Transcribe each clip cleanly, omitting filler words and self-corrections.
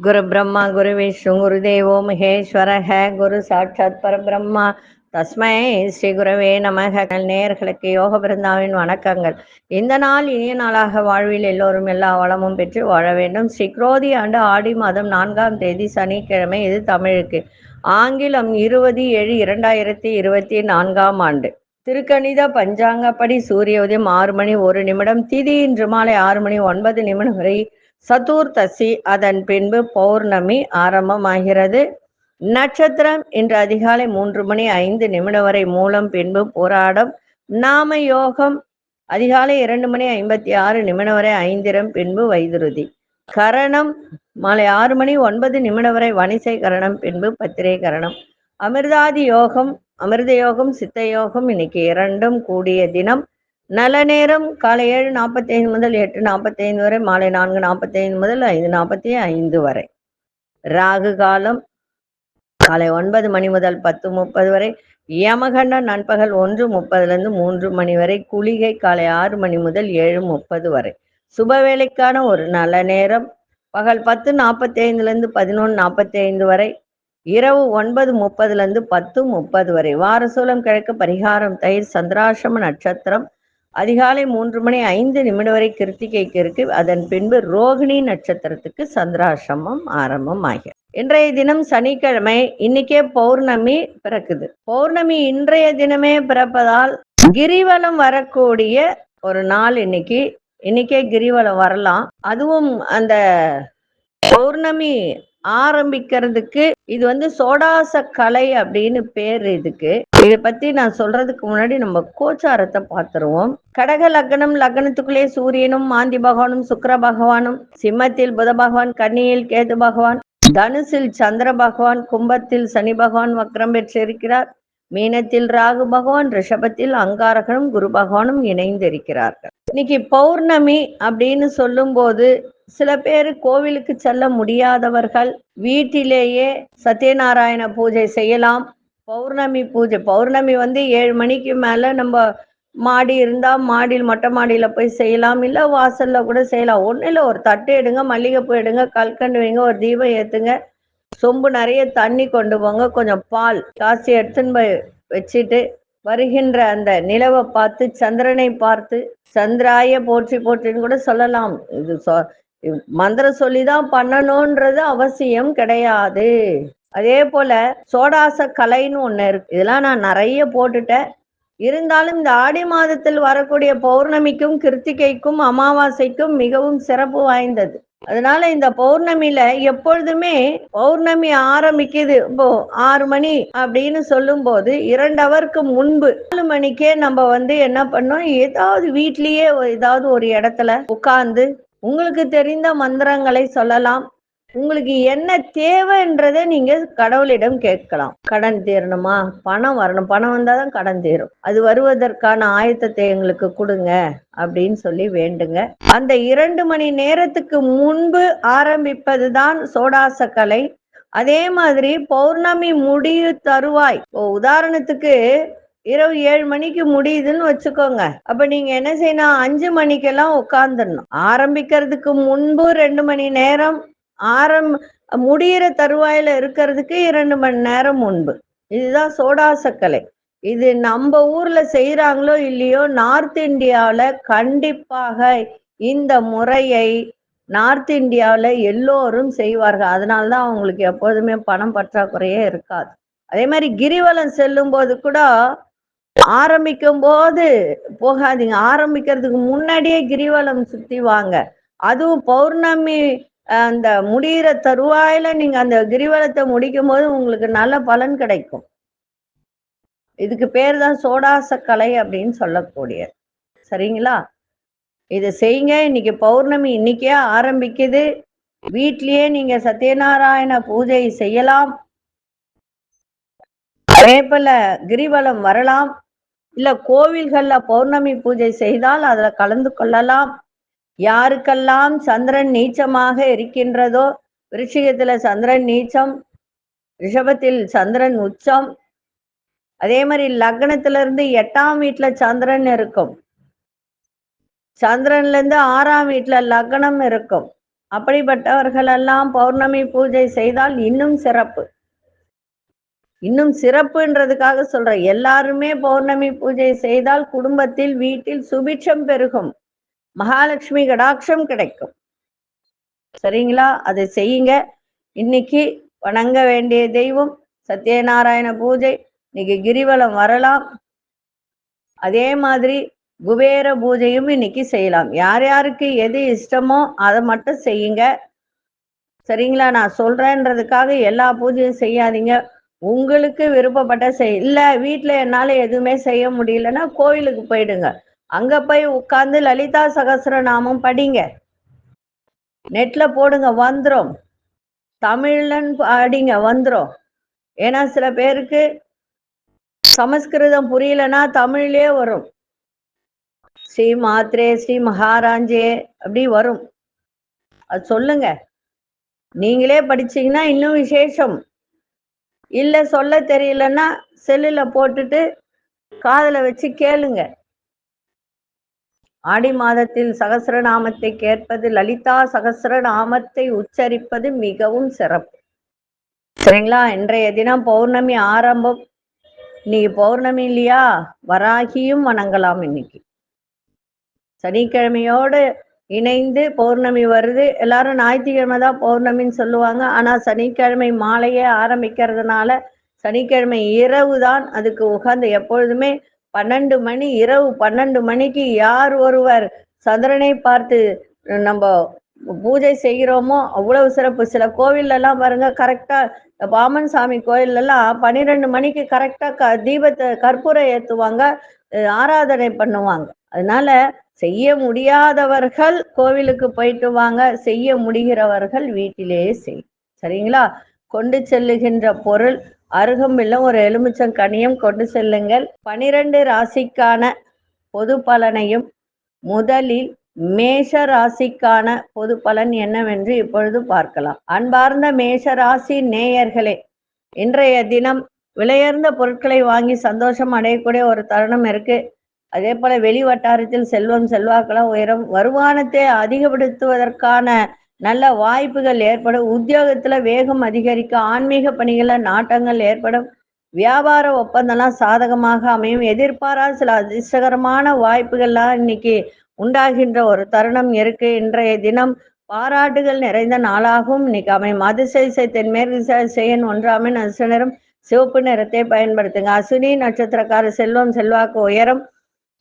गुरु ब्रह्मा गुरु विष्णु गुरुदेवो महेश्वरः குரு சாட்சாத் பரபிரம்மா தஸ்மை ஸ்ரீ குரவே நமக. நேயர்களுக்கு யோக பிருந்தாவின் வணக்கங்கள். இந்த நாள் இனிய நாளாக வாழ்வில் எல்லோரும் எல்லா வளமும் பெற்று வாழ வேண்டும். ஸ்ரீ குரோதி ஆண்டு ஆடி மாதம் 4ஆம் தேதி சனிக்கிழமை. இது தமிழுக்கு. ஆங்கிலம் 20/7/2024 ஆண்டு. திருக்கணித பஞ்சாங்கப்படி சூரிய உதயம் 6 மணி 1 நிமிடம், திதி இன்று மாலை 6 மணி 9 நிமிடம் வரை சதுர்த்தசி, அதன் பின்பு பௌர்ணமி ஆரம்பமாகிறது. நட்சத்திரம் இன்று அதிகாலை 3 மணி 5 நிமிடம் வரை மூலம், பின்பு போராடம். நாம யோகம் அதிகாலை 2 மணி 56 நிமிடம் வரை ஐந்திரம், பின்பு வைதுருதி. கரணம் மாலை 6 மணி 9 நிமிடம் வரை வணிசை கரணம், பின்பு பத்திரை கரணம். அமிர்தாதி யோகம், அமிர்த யோகம், சித்த யோகம் இன்னைக்கு இரண்டும் கூடிய தினம். நல்ல நேரம் காலை 7:45 முதல் 8:45 வரை, மாலை 4:45 முதல் 5:45 வரை. ராகு காலம் காலை 9 மணி முதல் 10:30 வரை. யமகண்டம் நண்பகல் 1:30 3 மணி வரை. குளிகை காலை 6 மணி முதல் 7:30 வரை. சுபவேளைக்கான ஒரு நல்ல நேரம் பகல் 10:45 11:45 வரை. இரவு 9:30 10:30 வரை. வாரசூலம் கிழக்கு. பரிகாரம் தயிர். சந்திராசிரம நட்சத்திரம் அதிகாலை 3 மணி 5 நிமிடம் வரை கிருத்திகைக்கு இருக்கு. அதன் பின்பு ரோகிணி நட்சத்திரத்துக்கு சந்திராசிரமம் ஆரம்பமாகிறது. இன்றைய தினம் சனிக்கிழமை. இன்னைக்கே பௌர்ணமி பிறக்குது. பௌர்ணமி இன்றைய தினமே பிறப்பதால் கிரிவலம் வரக்கூடிய ஒரு நாள் இன்னைக்கு. இன்னைக்கே கிரிவலம் வரலாம். அதுவும் அந்த பௌர்ணமி ஆரம்பிக்கிறதுக்கு இது சோடாச கலை அப்படின்னு பேர் இதுக்கு. இதை பத்தி நான் சொல்றதுக்கு முன்னாடி நம்ம கோச்சாரத்தை பார்த்துருவோம். கடக லக்னம், லக்னத்துக்குள்ளே சூரியனும் மாந்தி பகவானும் சுக்கிர பகவானும், சிம்மத்தில் புத பகவான், கன்னியில் கேது பகவான், தனுசில் சந்திர பகவான், கும்பத்தில் சனி பகவான் வக்ரம் பெற்றிருக்கிறார். மீனத்தில் ராகு பகவான், ரிஷபத்தில் அங்காரகனும் குரு பகவானும் இணைந்திருக்கிறார்கள். இன்னைக்கு பௌர்ணமி அப்படின்னு சொல்லும் போது சில பேர் கோவிலுக்கு செல்ல முடியாதவர்கள் வீட்டிலேயே சத்யநாராயண பூஜை செய்யலாம். பௌர்ணமி பூஜை பௌர்ணமி 7 மணிக்கு மேல நம்ம மாடி இருந்தா மாடியில் மொட்டை மாடியில போய் செய்யலாம். இல்ல வாசல்ல கூட செய்யலாம். ஒண்ணு இல்ல, ஒரு தட்டு எடுங்க, மல்லிகைப்பூ எடுங்க, கல்கண்டு வைங்க, ஒரு தீபம் ஏத்துங்க, சொம்பு நிறைய தண்ணி கொண்டு போங்க, கொஞ்சம் பால் காசி எடுத்துன்னு போய் வச்சுட்டு வருகின்ற அந்த நிலவை பார்த்து, சந்திரனை பார்த்து, சந்திராய போற்றி போற்றின்னு கூட சொல்லலாம். இது மந்திரம் சொல்லிதான் பண்ணணும்ன்றது அவசியம் கிடையாது. அதே போல சோடாச கலைன்னு ஒண்ணு இருக்கு. இதெல்லாம் நான் நிறைய போட்டுட்டேன். இருந்தாலும் இந்த ஆடி மாதத்தில் வரக்கூடிய பௌர்ணமிக்கும் கிருத்திகைக்கும் அமாவாசைக்கும் மிகவும் சிறப்பு வாய்ந்தது. அதனால இந்த பௌர்ணமியில எப்பொழுதுமே பௌர்ணமி ஆரம்பிக்குது இப்போ 6 மணி அப்படின்னு சொல்லும் போது 2 ஹவருக்கு முன்பு 4 மணிக்கே நம்ம என்ன பண்ணோம், ஏதாவது வீட்லயே ஏதாவது ஒரு இடத்துல உட்கார்ந்து உங்களுக்கு தெரிந்த மந்திரங்களை சொல்லலாம். உங்களுக்கு என்ன தேவைன்றதை நீங்க கடவுளிடம் கேட்கலாம். கடன் தீரணுமா, பணம் வரணும், பணம் வந்தாதான் கடன் தீரும், அது வருவதற்கான ஆயத்தத்தை எங்களுக்கு கொடுங்க அப்படின்னு சொல்லி வேண்டுங்க. அந்த 2 மணி நேரத்துக்கு முன்பு ஆரம்பிப்பதுதான் சோடாச கலை. அதே மாதிரி பௌர்ணமி முடிவு தருவாய். உதாரணத்துக்கு இரவு 7 மணிக்கு முடியுதுன்னு வச்சுக்கோங்க. அப்ப நீங்க என்ன செய்யணும், 5 மணிக்கெல்லாம் உட்கார்ந்துடணும். ஆரம்பிக்கிறதுக்கு முன்பு 2 மணி நேரம், முடிகிற தருவாயில இருக்கிறதுக்கு 2 மணி நேரம் முன்பு. இதுதான் சோடாசக்கலை. இது நம்ம ஊர்ல செய்யறாங்களோ இல்லையோ, நார்த் இந்தியாவில கண்டிப்பாக இந்த முறையை நார்த் இந்தியாவில எல்லோரும் செய்வார்கள். அதனால்தான் அவங்களுக்கு எப்போதுமே பணம் பற்றாக்குறையே இருக்காது. அதே மாதிரி கிரிவலம் செல்லும் போது கூட ஆரம்பிக்கும் போது போகாதீங்க, ஆரம்பிக்கிறதுக்கு முன்னாடியே கிரிவலம் சுத்தி வாங்க. அதுவும் பௌர்ணமி அந்த முடிகிற தருவாயில நீங்க அந்த கிரிவலத்தை முடிக்கும் போது உங்களுக்கு நல்ல பலன் கிடைக்கும். இதுக்கு பேர் தான் சோடாச கலை அப்படின்னு சொல்லக்கூடிய. சரிங்களா? இதை செய்யுங்க. இன்னைக்கு பௌர்ணமி இன்னைக்கே ஆரம்பிக்குது. வீட்லயே நீங்க சத்யநாராயண பூஜை செய்யலாம். அதே போல கிரிவலம் வரலாம். இல்ல கோவில்கள்ல பௌர்ணமி பூஜை செய்தால் அதுல கலந்து கொள்ளலாம். யாருக்கெல்லாம் சந்திரன் நீச்சமாக இருக்கின்றதோ, விருச்சிகத்துல சந்திரன் நீச்சம், ரிஷபத்தில் சந்திரன் உச்சம், அதே மாதிரி லக்னத்துல இருந்து 8ஆம் வீட்டுல சந்திரன் இருக்கும். சந்திரன்ல இருந்து 6ஆம் வீட்டுல லக்னம் இருக்கும். அப்படிப்பட்டவர்கள் எல்லாம் பௌர்ணமி பூஜை செய்தால் இன்னும் சிறப்பு. இன்னும் சிறப்புன்றதுக்காக சொல்றேன். எல்லாருமே பௌர்ணமி பூஜை செய்தால் குடும்பத்தில் வீட்டில் சுபிட்சம் பெருகும், மகாலட்சுமி கடாட்சம் கிடைக்கும். சரிங்களா? அதை செய்யுங்க. இன்னைக்கு வணங்க வேண்டிய தெய்வம் சத்யநாராயண பூஜை. இன்னைக்கு கிரிவலம் வரலாம். அதே மாதிரி குபேர பூஜையும் இன்னைக்கு செய்யலாம். யார் யாருக்கு எது இஷ்டமோ அதை மட்டும் செய்யுங்க. சரிங்களா? நான் சொல்றேன்றதுக்காக எல்லா பூஜையும் செய்யாதீங்க. உங்களுக்கு விருப்பப்பட்ட இல்ல வீட்டுல என்னால எதுவுமே செய்ய முடியலன்னா கோயிலுக்கு போயிடுங்க. அங்க போய் உட்கார்ந்து லலிதா சகஸ்ரநாமம் படிங்க. நெட்ல போடுங்க, வந்துரும். தமிழ்லன்னு படிங்க, வந்துரும். ஏன்னா சில பேருக்கு சமஸ்கிருதம் புரியலன்னா தமிழ்லயே வரும். ஸ்ரீ மாத்ரே ஸ்ரீ மகாராஜே அப்படி வரும். அது சொல்லுங்க. நீங்களே படிச்சீங்கன்னா இன்னும் விசேஷம். இல்ல சொல்ல தெரியலன்னா செல்லுல போட்டுட்டு காதுல வச்சு கேளுங்க. ஆடி மாதத்தில் சகஸ்ரநாமத்தை கேட்பது, லலிதா சகஸ்ரநாமத்தை உச்சரிப்பது மிகவும் சிறப்பு. சரிங்களா? இன்றைய தினம் பௌர்ணமி ஆரம்பம். இன்னைக்கு பௌர்ணமி இல்லையா? வராகியும் வணங்கலாம். இன்னைக்கு சனிக்கிழமையோடு இணைந்து பௌர்ணமி வருது. எல்லாரும் ஞாயிற்றுக்கிழமை தான் பௌர்ணமின்னு சொல்லுவாங்க. ஆனா சனிக்கிழமை மாலையே ஆரம்பிக்கிறதுனால சனிக்கிழமை இரவு தான் அதுக்கு உகந்த. எப்பொழுதுமே 12 மணி, இரவு 12 மணிக்கு யார் ஒருவர் சந்திரனை பார்த்து நம்ம பூஜை செய்கிறோமோ அவ்வளவு சிறப்பு. சில கோவில்ல எல்லாம் பாருங்க, கரெக்டா பாமன் சாமி கோயில்ல எல்லாம் 12 மணிக்கு கரெக்டா தீபத்தை கற்பூரம் ஏத்துவாங்க, ஆராதனை பண்ணுவாங்க. அதனால செய்ய முடியாதவர்கள் கோவிலுக்கு போயிட்டு வாங்க, செய்ய முடிகிறவர்கள் வீட்டிலேயே செய். சரிங்களா? கொண்டு செல்லுகின்ற பொருள் அருகம்பில்லும் ஒரு எலுமிச்சங்கனியும் கொண்டு செல்லுங்கள். 12 ராசிக்கான பொது பலனையும் முதலில் மேஷ ராசிக்கான பொது பலன் என்னவென்று இப்பொழுது பார்க்கலாம். அன்பார்ந்த மேஷ ராசி நேயர்களே, இன்றைய தினம் விலையுயர்ந்த பொருட்களை வாங்கி சந்தோஷம் அடையக்கூடிய ஒரு தருணம் இருக்கு. அதே போல வெளி வட்டாரத்தில் செல்வம் செல்வாக்கெல்லாம் உயரும். வருமானத்தை அதிகப்படுத்துவதற்கான நல்ல வாய்ப்புகள் ஏற்படும். உத்தியோகத்துல வேகம் அதிகரிக்கும். ஆன்மீக பணிகள்ல நாட்டங்கள் ஏற்படும். வியாபார ஒப்பந்தம்லாம் சாதகமாக அமையும். எதிர்பாராத சில அதிர்ஷ்டகரமான வாய்ப்புகள்லாம் இன்னைக்கு உண்டாகின்ற ஒரு தருணம் இருக்கு. இன்றைய தினம் பாராட்டுகள் நிறைந்த நாளாகவும் இன்னைக்கு அமையும். அதிசய தென்மேற்கு திசையன் 1 அதிர்ஷ்டம் சிவப்பு நிறத்தை பயன்படுத்துங்க. அசுனி நட்சத்திரக்கார செல்வம் செல்வாக்கு உயரும்.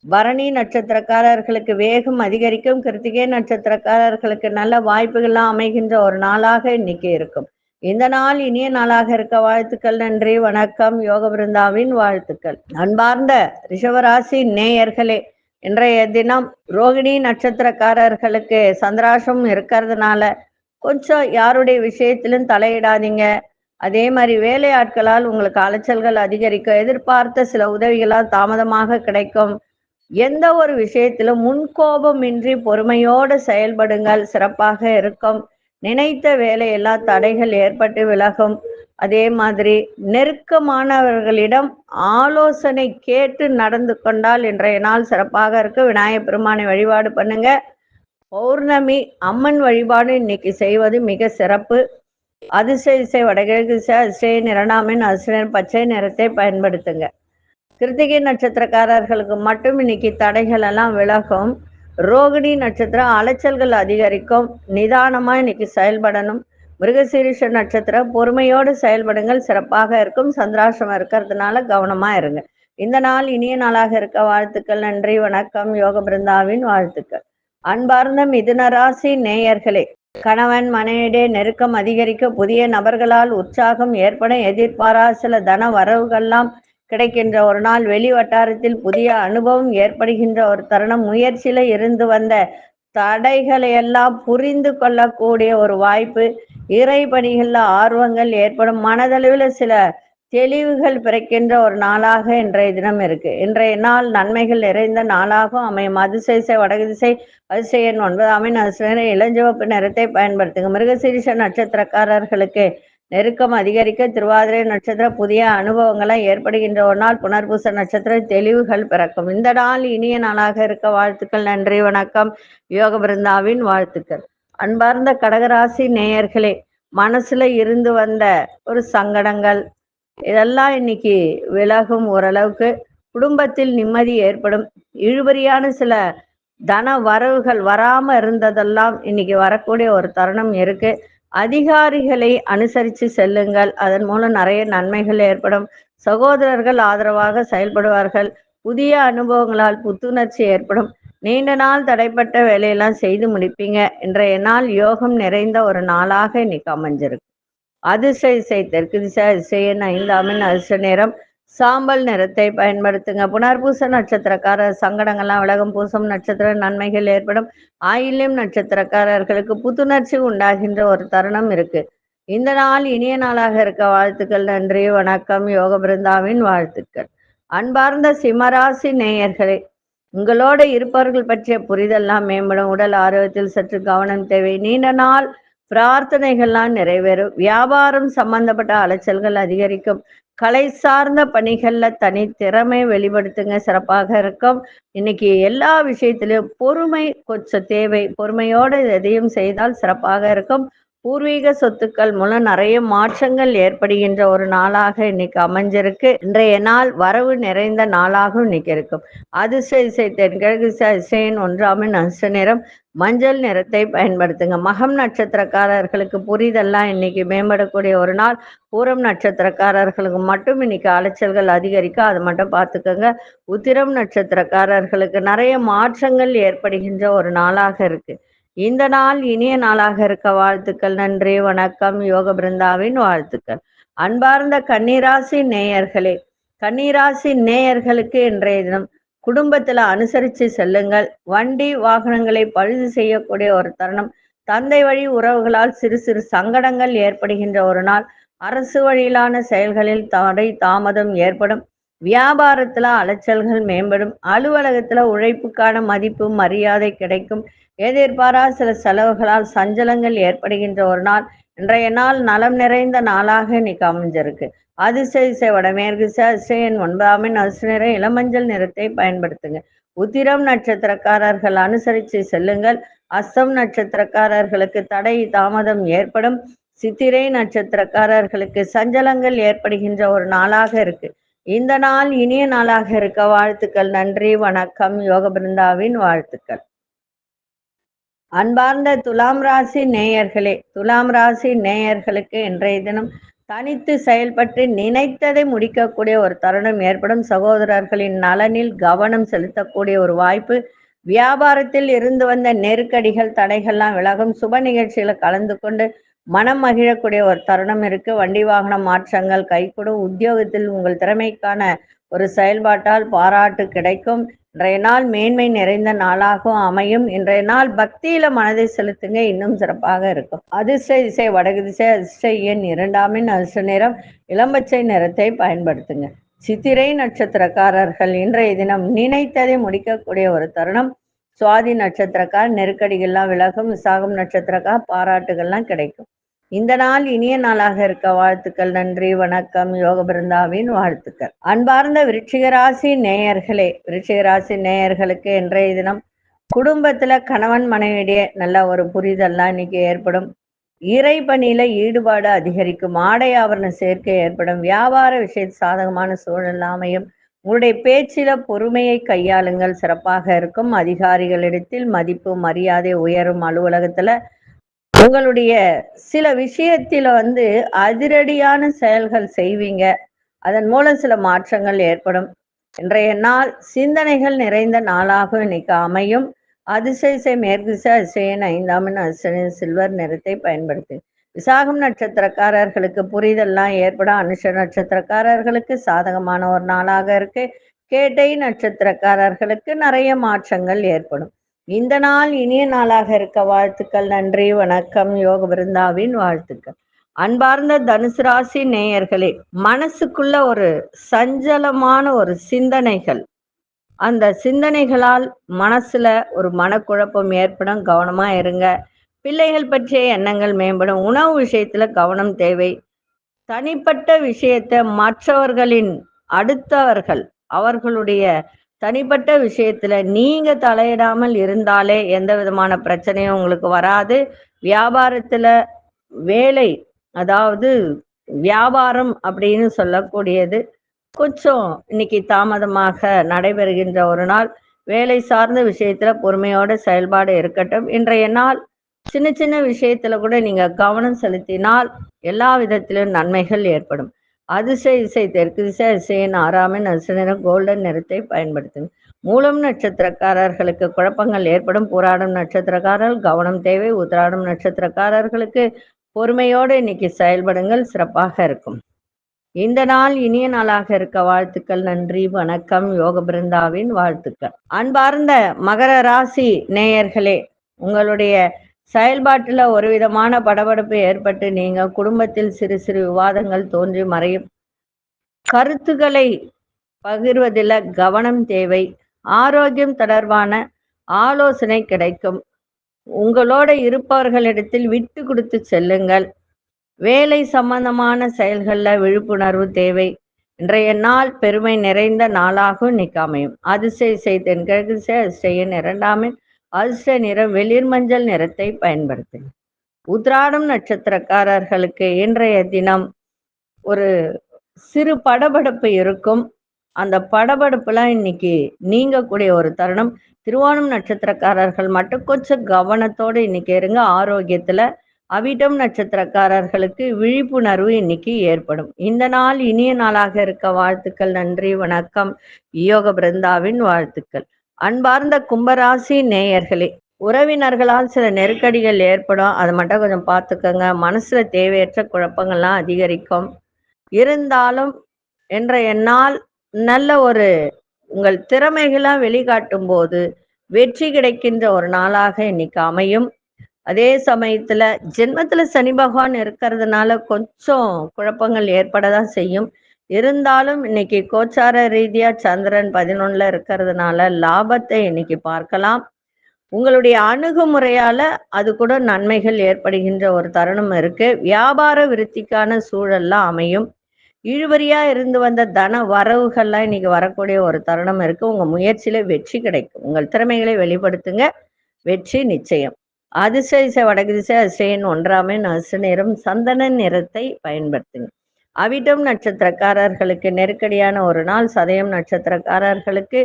பரணி நட்சத்திரக்காரர்களுக்கு வேகம் அதிகரிக்கும். கிருத்திகை நட்சத்திரக்காரர்களுக்கு நல்ல வாய்ப்புகள்லாம் அமைகின்ற ஒரு நாளாக இன்னைக்கு இருக்கும். இந்த நாள் இனிய நாளாக இருக்க வாழ்த்துக்கள். நன்றி, வணக்கம். யோக பிருந்தாவின் வாழ்த்துக்கள். அன்பார்ந்த ரிஷவராசி நேயர்களே, இன்றைய தினம் ரோகிணி நட்சத்திரக்காரர்களுக்கு சந்திராசம் இருக்கிறதுனால கொஞ்சம் யாருடைய விஷயத்திலும் தலையிடாதீங்க. அதே மாதிரி வேலையாட்களால் உங்களுக்கு அலைச்சல்கள் அதிகரிக்கும். எதிர்பார்த்த சில உதவிகளால் தாமதமாக கிடைக்கும். எந்த ஒரு விஷயத்திலும் முன்கோபமின்றி பொறுமையோடு செயல்படுங்கள், சிறப்பாக இருக்கும். நினைத்த வேலையெல்லாம் தடைகள் ஏற்பட்டு விலகும். அதே மாதிரி நெருக்கமானவர்களிடம் ஆலோசனை கேட்டு நடந்து கொண்டால் இன்றைய நாள் சிறப்பாக இருக்கு. விநாயகப் பெருமானை வழிபாடு பண்ணுங்க. பௌர்ணமி அம்மன் வழிபாடு இன்னைக்கு செய்வது மிக சிறப்பு. அதிசய வடகிழக்கு அதிசய நிறனாமின் அதிசய பச்சை நிறத்தை பயன்படுத்துங்க. கிருத்திகை நட்சத்திரக்காரர்களுக்கு மட்டும் இன்னைக்கு தடைகள் எல்லாம் விலகும். ரோகிணி நட்சத்திரம் அலைச்சல்கள் அதிகரிக்கும். நிதானமா இன்னைக்கு செயல்படணும். மிருகசீரிஷ நட்சத்திரம் பொறுமையோடு செயல்படுங்கள், சிறப்பாக இருக்கும். சந்திராசிரமம் இருக்கிறதுனால கவனமா இருங்க. இந்த நாள் இனிய நாளாக இருக்க வாழ்த்துக்கள். நன்றி, வணக்கம். யோக பிருந்தாவின் வாழ்த்துக்கள். அன்பார்ந்த மிதுன ராசி நேயர்களே, கணவன் மனைவியிடையே நெருக்கம் அதிகரிக்க, புதிய நபர்களால் உற்சாகம் ஏற்படும். எதிர்பாராத சில தன வரவுகள்லாம் கிடைக்கின்ற ஒரு நாள். வெளி வட்டாரத்தில் புதிய அனுபவம் ஏற்படுகின்ற ஒரு தருணம். முயற்சியில இருந்து வந்த தடைகளை எல்லாம் புரிந்து கொள்ளக்கூடிய ஒரு வாய்ப்பு. இறை பணிகள்ல ஆர்வங்கள் ஏற்படும். மனதளவில் சில தெளிவுகள் பிறக்கின்ற ஒரு நாளாக இன்றைய தினம் இருக்கு. இன்றைய நாள் நன்மைகள் நிறைந்த நாளாகவும் அமையும். அதிசய வடகு திசை அதிசயன் 9 அதிசய இளஞ்சிவப்பு நிறத்தை பயன்படுத்துங்க. மிருகசீரிஷ நட்சத்திரக்காரர்களுக்கு நெருக்கம் அதிகரிக்க திருவாதிரை நட்சத்திரம் புதிய அனுபவங்களாம் ஏற்படுகின்ற ஒரு நாள். புனர்பூச நட்சத்திரம் தெளிவுகள் பிறக்கும். இந்த நாள் இனிய நாளாக இருக்க வாழ்த்துக்கள். நன்றி, வணக்கம். யோக பிருந்தாவின் வாழ்த்துக்கள். அன்பார்ந்த கடகராசி நேயர்களே, மனசுல இருந்து வந்த ஒரு சங்கடங்கள் இதெல்லாம் இன்னைக்கு விலகும். ஓரளவுக்கு குடும்பத்தில் நிம்மதி ஏற்படும். இழுபறியான சில தன வரவுகள் வராம இருந்ததெல்லாம் இன்னைக்கு வரக்கூடிய ஒரு தருணம் இருக்கு. அதிகாரிகளை அனுசரித்து செல்லுங்கள். அதன் மூலம் நிறைய நன்மைகள் ஏற்படும். சகோதரர்கள் ஆதரவாக செயல்படுவார்கள். புதிய அனுபவங்களால் புத்துணர்ச்சி ஏற்படும். நீண்ட நாள் தடைப்பட்ட வேலையெல்லாம் செய்து முடிப்பீங்க. இன்றைய நாள் யோகம் நிறைந்த ஒரு நாளாக இன்னைக்கு அமைஞ்சிருக்கு. அதிர்ஷ்ட திசை தெற்கு திசை. அதிசயன் 5 அதிர்ஷ்ட நிறம் சாம்பல் நிறத்தை பயன்படுத்துங்க. புனர்பூச நட்சத்திரக்காரர் சங்கடங்கள்லாம் விலகும். பூசம் நட்சத்திர நன்மைகள் ஏற்படும். ஆயில்யம் நட்சத்திரக்காரர்களுக்கு புத்துணர்ச்சி உண்டாகின்ற ஒரு தருணம் இருக்கு. இந்த நாள் இனிய நாளாக இருக்க வாழ்த்துக்கள். நன்றி, வணக்கம். யோக பிருந்தாவின் வாழ்த்துக்கள். அன்பார்ந்த சிம்மராசி நேயர்களே, உங்களோட இருப்பவர்கள் பற்றிய புரிதெல்லாம் மேம்படும். உடல் ஆரோக்கியத்தில் சற்று கவனம் தேவை. நீண்ட நாள் பிரார்த்தனைகள்லாம் நிறைவேறும். வியாபாரம் சம்பந்தப்பட்ட அலைச்சல்கள் அதிகரிக்கும். கலை சார்ந்த பணிகள்ல தனி திறமை வெளிப்படுத்துங்க, சிறப்பாக இருக்கும். இன்னைக்கு எல்லா விஷயத்திலும் பொறுமை கொஞ்சம் தேவை. பொறுமையோடு எதையும் செய்தால் சிறப்பாக இருக்கும். பூர்வீக சொத்துக்கள் மூலம் நிறைய மாற்றங்கள் ஏற்படுகின்ற ஒரு நாளாக இன்னைக்கு அமைஞ்சிருக்கு. இன்றைய நாள் வரவு நிறைந்த நாளாகவும் இன்னைக்கு இருக்கும். அதிர்ஷ்ட திசை தென்கிழக்கு திசை. அதிசயன் 1 அதிர்ஷ்ட நிறம் மஞ்சள் நிறத்தை பயன்படுத்துங்க. மகம் நட்சத்திரக்காரர்களுக்கு புரிதெல்லாம் இன்னைக்கு மேம்படக்கூடிய ஒரு நாள். பூரம் நட்சத்திரக்காரர்களுக்கு மட்டும் இன்னைக்கு அலைச்சல்கள் அதிகரிக்கும், அதை மட்டும் பார்த்துக்கோங்க. உத்திரம் நட்சத்திரக்காரர்களுக்கு நிறைய மாற்றங்கள் ஏற்படுகின்ற ஒரு நாளாக இருக்கு. இந்த நாள் இனிய நாளாக இருக்க வாழ்த்துக்கள். நன்றி, வணக்கம். யோக பிருந்தாவின் வாழ்த்துக்கள். அன்பார்ந்த கன்னிராசி நேயர்களே, கன்னிராசி நேயர்களுக்கு இன்றைய தினம் குடும்பத்துல அனுசரித்து செல்லுங்கள். வண்டி வாகனங்களை பழுது செய்யக்கூடிய ஒரு தருணம். தந்தை வழி உறவுகளால் சிறு சிறு சங்கடங்கள் ஏற்படுகின்ற ஒரு நாள். அரசு வழியிலான செயல்களில் தடை தாமதம் ஏற்படும். வியாபாரத்துல அலைச்சல்கள் மேம்படும். அலுவலகத்துல உழைப்புக்கான மதிப்பு மரியாதை கிடைக்கும். எதிர்பாரா சில செலவுகளால் சஞ்சலங்கள் ஏற்படுகின்ற ஒரு நாள். இன்றைய நாள் நலம் நிறைந்த நாளாக இன்னைக்கு அமைஞ்சிருக்கு. அதிர்ஷ்ட திசை வடமேற்கு திசை. அதிர்ஷ்டன் 9 அதிர்ஷ்ட நிறம் இளமஞ்சள் நிறத்தை பயன்படுத்துங்க. உத்திரம் நட்சத்திரக்காரர்கள் அனுசரித்து செல்லுங்கள். அஸ்தம் நட்சத்திரக்காரர்களுக்கு தடை தாமதம் ஏற்படும். சித்திரை நட்சத்திரக்காரர்களுக்கு சஞ்சலங்கள் ஏற்படுகின்ற ஒரு நாளாக இருக்கு. இந்த நாள் இனிய நாளாக இருக்க வாழ்த்துக்கள். நன்றி, வணக்கம். யோக பிருந்தாவின் வாழ்த்துக்கள். அன்பார்ந்த துலாம் ராசி நேயர்களே, துலாம் ராசி நேயர்களுக்கு இன்றைய தினம் தனித்து செயல்பட்டு நினைத்ததை முடிக்கக்கூடிய ஒரு தருணம் ஏற்படும். சகோதரர்களின் நலனில் கவனம் செலுத்தக்கூடிய ஒரு வாய்ப்பு. வியாபாரத்தில் இருந்து வந்த நெருக்கடிகள் தடைகள்லாம் விலகும். சுப நிகழ்ச்சிகளை கலந்து கொண்டு மனம் மகிழக்கூடிய ஒரு தருணம் இருக்கு. வண்டி வாகன மாற்றங்கள் கைகூடும். உத்தியோகத்தில் உங்கள் திறமைக்கான ஒரு செயல்பாட்டால் பாராட்டு கிடைக்கும். இன்றைய நாள் மேன்மை நிறைந்த நாளாகவும் அமையும். இன்றைய நாள் பக்தியில மனதை செலுத்துங்க, இன்னும் சிறப்பாக இருக்கும். அதிர்ஷ்ட திசை வடக்கு திசை. அதிர்ஷ்ட எண் 2 அதிர்ஷ்ட நிறம் இளம்பச்சை நிறத்தை பயன்படுத்துங்க. சித்திரை நட்சத்திரக்காரர்கள் இன்றைய தினம் நினைத்ததை முடிக்கக்கூடிய ஒரு தருணம். சுவாதி நட்சத்திரக்கார் நெருக்கடிகள்லாம் விலகும். விசாகம் நட்சத்திரக்கார் பாராட்டுகள்லாம் கிடைக்கும். இந்த நாள் இனிய நாளாக இருக்க வாழ்த்துக்கள். நன்றி, வணக்கம். யோக பிருந்தாவின் வாழ்த்துக்கள். அன்பார்ந்த விருச்சிக ராசி நேயர்களே, விருச்சிக ராசி நேயர்களுக்கு இன்றைய தினம் குடும்பத்துல கணவன் மனைவியிடையே நல்ல ஒரு புரிதல்லாம் இன்னைக்கு ஏற்படும். இறை பணியில ஈடுபாடு அதிகரிக்கும். ஆடை ஆபரண சேர்க்கை ஏற்படும். வியாபார விஷயத்தில் சாதகமான சூழல் அமையும். உங்களுடைய பேச்சில பொறுமையை கையாளுங்கள், சிறப்பாக இருக்கும். அதிகாரிகளிடத்தில் மதிப்பு மரியாதை உயரும். அலுவலகத்துல உங்களுடைய சில விஷயத்தில அதிரடியான செயல்கள் செய்வீங்க. அதன் மூலம் சில மாற்றங்கள் ஏற்படும். இன்றைய நாள் சிந்தனைகள் நிறைந்த நாளாக இன்னைக்கு அமையும். அதிர்ஷ்ட திசை மேற்கு திசை. அதிர்ஷ்டன் 5 அதிர்ஷ்ட சில்வர் நிறத்தை பயன்படுத்து. விசாகம் நட்சத்திரக்காரர்களுக்கு புரிதெல்லாம் ஏற்படும். அனுஷ நட்சத்திரக்காரர்களுக்கு சாதகமான ஒரு நாளாக இருக்கு. கேட்டை நட்சத்திரக்காரர்களுக்கு நிறைய மாற்றங்கள் ஏற்படும். இந்த நாள் இனிய நாளாக இருக்க வாழ்த்துக்கள். நன்றி, வணக்கம். யோக பிருந்தாவின் வாழ்த்துக்கள். அன்பார்ந்த தனுசு ராசி நேயர்களே, மனசுக்குள்ள ஒரு சஞ்சலமான ஒரு சிந்தனைகள், அந்த சிந்தனைகளால் மனசுல ஒரு மனக்குழப்பம் ஏற்படும். கவனமா இருங்க. பிள்ளைகள் பற்றிய எண்ணங்கள் மேம்படும். உணவு விஷயத்துல கவனம் தேவை. தனிப்பட்ட விஷயத்தை மற்றவர்களின் அடுத்தவர்கள் அவர்களுடைய தனிப்பட்ட விஷயத்துல நீங்க தலையிடாமல் இருந்தாலே எந்த விதமான பிரச்சனையும் உங்களுக்கு வராது. வியாபாரத்துல வேலை, அதாவது வியாபாரம் அப்படின்னு சொல்லக்கூடியது கொஞ்சம் இன்னைக்கு தாமதமாக நடைபெறுகின்ற ஒரு நாள். வேலை சார்ந்த விஷயத்துல பொறுமையோட செயல்பாடு இருக்கட்டும். இன்றைய நாள் சின்ன சின்ன விஷயத்துல கூட நீங்க கவனம் செலுத்தினால் எல்லா விதத்திலும் நன்மைகள் ஏற்படும். அதிசய இசை தெற்கு திசை அதிசயன் 6ஆம் நட்சத்திர நிறம் கோல்டன் நிறத்தை பயன்படுத்துங்க. மூலம் நட்சத்திரக்காரர்களுக்கு குழப்பங்கள் ஏற்படும். பூராடம் நட்சத்திரக்காரர்கள் கவனம் தேவை. உத்திராடம் நட்சத்திரக்காரர்களுக்கு பொறுமையோடு இன்னைக்கு செயல்படுங்கள், சிறப்பாக இருக்கும். இந்த நாள் இனிய நாளாக இருக்க வாழ்த்துக்கள். நன்றி, வணக்கம். யோக பிருந்தாவின் வாழ்த்துக்கள். அன்பார்ந்த மகர ராசி நேயர்களே, உங்களுடைய செயல்பாட்டுல ஒரு விதமான படபடப்பு ஏற்பட்டு நீங்க குடும்பத்தில் சிறு சிறு விவாதங்கள் தோன்றி மறையும். கருத்துக்களை பகிர்வதில் கவனம் தேவை. ஆரோக்கியம் தொடர்பான ஆலோசனை கிடைக்கும். உங்களோட இருப்பவர்களிடத்தில் விட்டு கொடுத்து செல்லுங்கள். வேலை சம்பந்தமான செயல்களில் விழிப்புணர்வு தேவை. இன்றைய நாள் பெருமை நிறைந்த நாளாகவும் இன்னைக்கு அமையும். அதிசய செய்தன் கிழக்கு அதிசயன் 2ஆம் அதிர்ஷ்ட நிறம் வெளிர் மஞ்சள் நிறத்தை பயன்படுத்துங்க. உத்திராடம் நட்சத்திரக்காரர்களுக்கு இன்றைய தினம் ஒரு சிறு படபடப்பு இருக்கும். அந்த படபடப்புலாம் இன்னைக்கு நீங்கக்கூடிய ஒரு தருணம். திருவோணம் நட்சத்திரக்காரர்கள் மட்டும் கொஞ்சம் கவனத்தோடு இன்னைக்கு இருங்க. ஆரோக்கியத்துல அவிட்டம் நட்சத்திரக்காரர்களுக்கு விழிப்புணர்வு இன்னைக்கு ஏற்படும். இந்த நாள் இனிய நாளாக இருக்க வாழ்த்துக்கள். நன்றி, வணக்கம். யோக பிருந்தாவின் வாழ்த்துக்கள். அன்பார்ந்த கும்பராசி நேயர்களே, உறவினர்களால் சில நெருக்கடிகள் ஏற்படும். அதை மட்டும் கொஞ்சம் பார்த்துக்கோங்க. மனசுல தேவையற்ற குழப்பங்கள்லாம் அதிகரிக்கும். இருந்தாலும் இன்றைய நாள் நல்ல ஒரு உங்கள் திறமைகளை வெளிக்காட்டும் போது வெற்றி கிடைக்கின்ற ஒரு நாளாக இன்னைக்கு அமையும். அதே சமயத்துல ஜென்மத்துல சனி பகவான் இருக்கிறதுனால கொஞ்சம் குழப்பங்கள் ஏற்படதான் செய்யும். இருந்தாலும் இன்னைக்கு கோச்சார ரீதியா சந்திரன் 11ல இருக்கிறதுனால லாபத்தை இன்னைக்கு பார்க்கலாம். உங்களுடைய அணுகுமுறையால அது கூட நன்மைகள் ஏற்படுகின்ற ஒரு தருணம் இருக்கு. வியாபார விருத்திக்கான சூழல்லாம் அமையும். இழுபறியா இருந்து வந்த தன வரவுகள்லாம் இன்னைக்கு வரக்கூடிய ஒரு தருணம் இருக்கு. உங்க முயற்சியில வெற்றி கிடைக்கும். உங்கள் திறமைகளை வெளிப்படுத்துங்க, வெற்றி நிச்சயம். அதிசய வடக்கு திசை அதிசயன் 1ஆம் நட்சத்திர நிறம் சந்தன நிறத்தை பயன்படுத்துங்க. அவிட்டம் நட்சத்திரக்காரர்களுக்கு நெருக்கடியான ஒரு நாள். சதயம் நட்சத்திரக்காரர்களுக்கு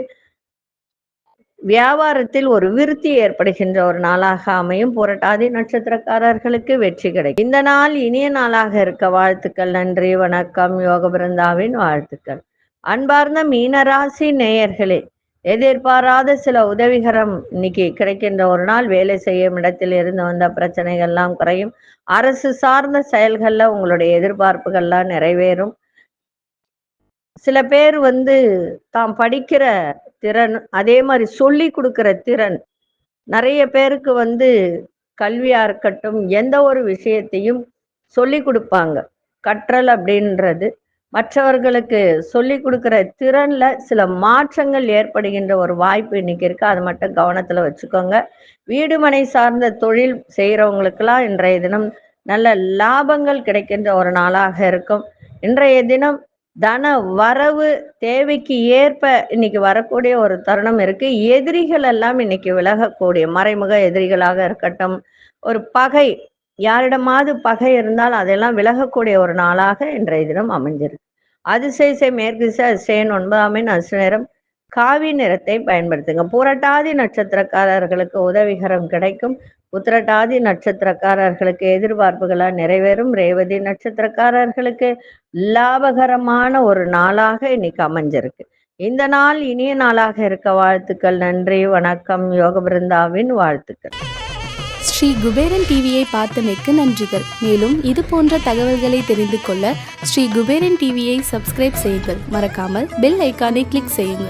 வியாபாரத்தில் ஒரு விருத்தி ஏற்படுகின்ற ஒரு நாளாக அமையும். புரட்டாதி நட்சத்திரக்காரர்களுக்கு வெற்றி கிடைக்கும். இந்த நாள் இனிய நாளாக இருக்க வாழ்த்துக்கள். நன்றி, வணக்கம். யோக பிருந்தாவின் வாழ்த்துக்கள். அன்பார்ந்த மீனராசி நேயர்களே, எதிர்பாராத சில உதவிகரம் இன்னைக்கு கிடைக்கின்ற ஒரு நாள். வேலை செய்யும் இடத்தில் இருந்து வந்த பிரச்சனைகள்லாம் குறையும். அரசு சார்ந்த செயல்கள்ல உங்களுடைய எதிர்பார்ப்புகள்லாம் நிறைவேறும். சில பேர் தாம் படிக்கிற திறன், அதே மாதிரி சொல்லி கொடுக்கிற திறன், நிறைய பேருக்கு கல்வியா இருக்கட்டும் எந்த ஒரு விஷயத்தையும் சொல்லி கொடுப்பாங்க. கற்றல் அப்படின்றது மற்றவர்களுக்கு சொல்லி கொடுக்குற திறன்ல சில மாற்றங்கள் ஏற்படுகின்ற ஒரு வாய்ப்பு இன்னைக்கு இருக்கு. அது மட்டும் கவனத்துல வச்சுக்கோங்க. வீடு மனை சார்ந்த தொழில் செய்யறவங்களுக்கெல்லாம் இன்றைய தினம் நல்ல லாபங்கள் கிடைக்கின்ற ஒரு நாளாக இருக்கும். இன்றைய தினம் தன வரவு தேவைக்கு ஏற்ப இன்னைக்கு வரக்கூடிய ஒரு தருணம் இருக்கு. எதிரிகள் எல்லாம் இன்னைக்கு விலகக்கூடிய, மறைமுக எதிரிகளாக இருக்கட்டும், ஒரு பகை, யாரிடமாவது பகை இருந்தால் அதெல்லாம் விலகக்கூடிய ஒரு நாளாக இன்றைய தினம் அமைஞ்சிருக்கு. அதிசய மேற்கு திசை அதிசயன் 9ஆம் அதிர்ஷ்ட நிறம் காவி நிறத்தை பயன்படுத்துங்க. புரட்டாதி நட்சத்திரக்காரர்களுக்கு உதவிகரம் கிடைக்கும். உத்திரட்டாதி நட்சத்திரக்காரர்களுக்கு எதிர்பார்ப்புகளால் நிறைவேறும். ரேவதி நட்சத்திரக்காரர்களுக்கு லாபகரமான ஒரு நாளாக இன்னைக்கு அமைஞ்சிருக்கு. இந்த நாள் இனிய நாளாக இருக்க வாழ்த்துக்கள். நன்றி, வணக்கம். யோக பிருந்தாவின் வாழ்த்துக்கள். ஸ்ரீ குபேரன் டிவியை பார்த்தமைக்கு நன்றிகள். மேலும் இது போன்ற தகவல்களை தெரிந்து கொள்ள ஸ்ரீ குபேரன் டிவியை சப்ஸ்கிரைப் செய்யுங்கள். மறக்காமல் பெல் ஐக்கானை கிளிக் செய்யுங்கள்.